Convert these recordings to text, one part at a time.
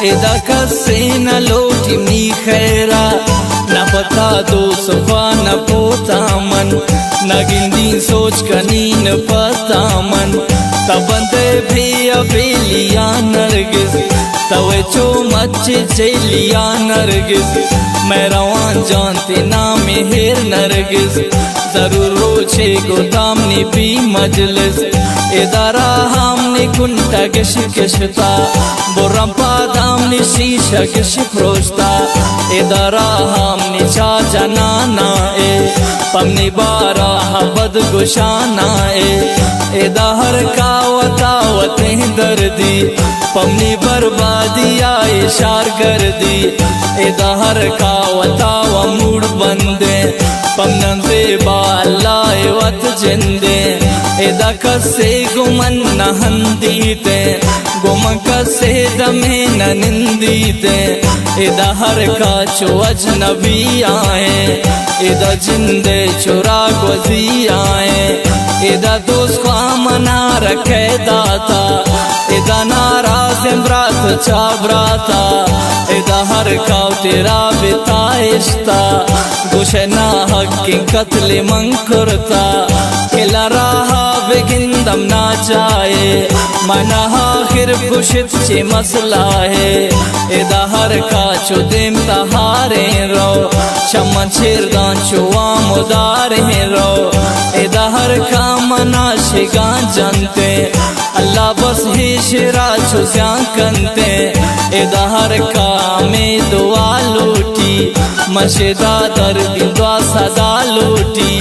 एदा कसे न लोटी मी खैरा न पता दो सुखा न पोता मन न गिंदी सोच कनी न पता मन तबंदे भी अबेलिया नरगिस तवे चो मच्चे चेलिया नरगिस मैं रवान जानते ना मेहर नरगिस जरूर रोचे गोदामनी भी मजलिस इदारा हमने कुंटा किश किशता बुरंपा दामनी शीशा किश प्रोस्ता इदारा हमने चाचा नाना ए पमनी बारा बद गुशाना ए इदाहर कावतावते दर्दी पमनी बर्बादी आए शार कर दी इदाहर कावतावा मूड बंदे पमन से बालाए वत जिंदे एदा कसे गुमन न हंदीते गुम कसे दमे न निंदीते एदा हर का चो अजनबी आए एदा जिंदे चुरा गुजी आए एदा दोस्त को मना रखे दाता एदा नाराज इमरात चाबराता एदा हर का तेरा बिताइश्ता गुशना हक कत्ल मंकुरता किला रहा बेगिंदम ना जाए मना आखिर पुशित चे मसला है एदा हर का चुदेम तहारे रो चमन छिरदान चुआ मुदारे रो एदा हर का मना शिगा जानते अल्लाह बस ही शिरा चुस्या कंते एदा हर का में दुआ लूटी मशेदा दर्द दुआ सदा लूटी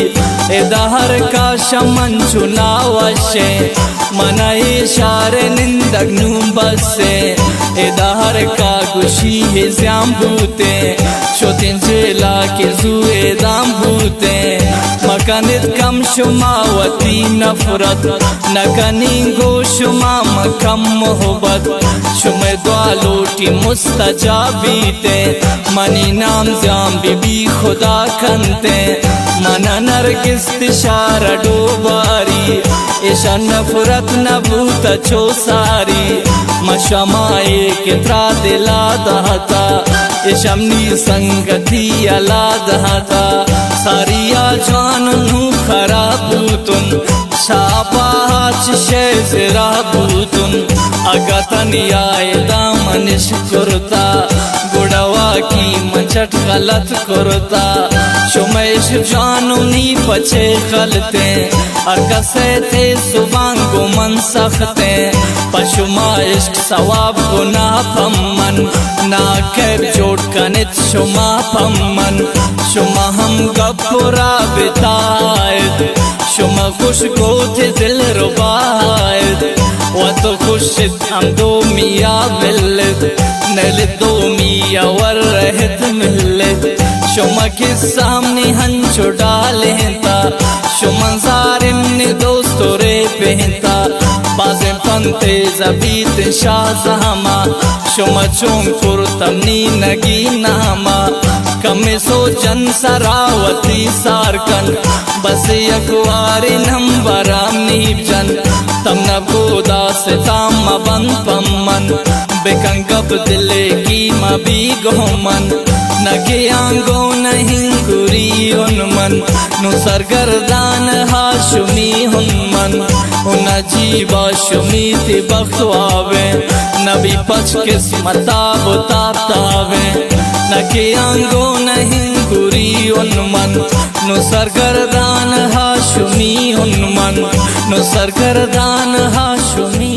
एदा हर का शमन चुनावशे मना इशारे निंदगनु बसे एदा हर का गुशी है ज्याम भूते शोतिन जिला के जुए दाम भूते मकानित कम शुमावती नफरत नकनी गो शुमा मकम मोहब्बत शुमे दुआ लोटी मुस्तजाबीते मनी नाम जाम बीबी खुदा कंते मना नरगिस तिशारा डोबारी ईशा नफरत नबूत चो सारी मशमाए कित्रा दिला दहता इशमनी संगति अला दहता सारिया जानू खराबूतुन शाबाच शेजराबूतुन अगतन आए दामनिश कुरता गुड़वा की मचट गलत कुरता शुमेश जानूनी पछे खलते और कसे थे सुबान गुमन सखते पशुमा इश्क सवाब गुनाह पम्मन ना कर जोड़ कनित शुमा पम्मन शुमा हम गपुरा बितायद शुमा खुश गोते दिल रुबायद व तो खुश हम दो मिया मिलद नल दो मिया वर रहत मिलद शुमा के सामने हंचो डाले ता शुमा जारिम ने दोस्तों रे पहनता बाज़े पंते ज़बीत शाहजहामा शुमा चोंकुर तमनी नगी नामा कमे सो जन सरावती सारकन बस यकवारी नंबरा नीब जन तम न गोदा से ताम बन पम्मन बेकंगब दिले की मबी गोमन नगे आंगो नहीं गुरी उनमन नु सरगरदान हाशुमी हुनमन उन जीवा शुमी ते बख्वावे नबी पच किस्मता बुतावे नगे आंगो नहीं गुरी उनमन नु सरगरदान हाशुमी हुनमन नु सरगरदान हाशुमी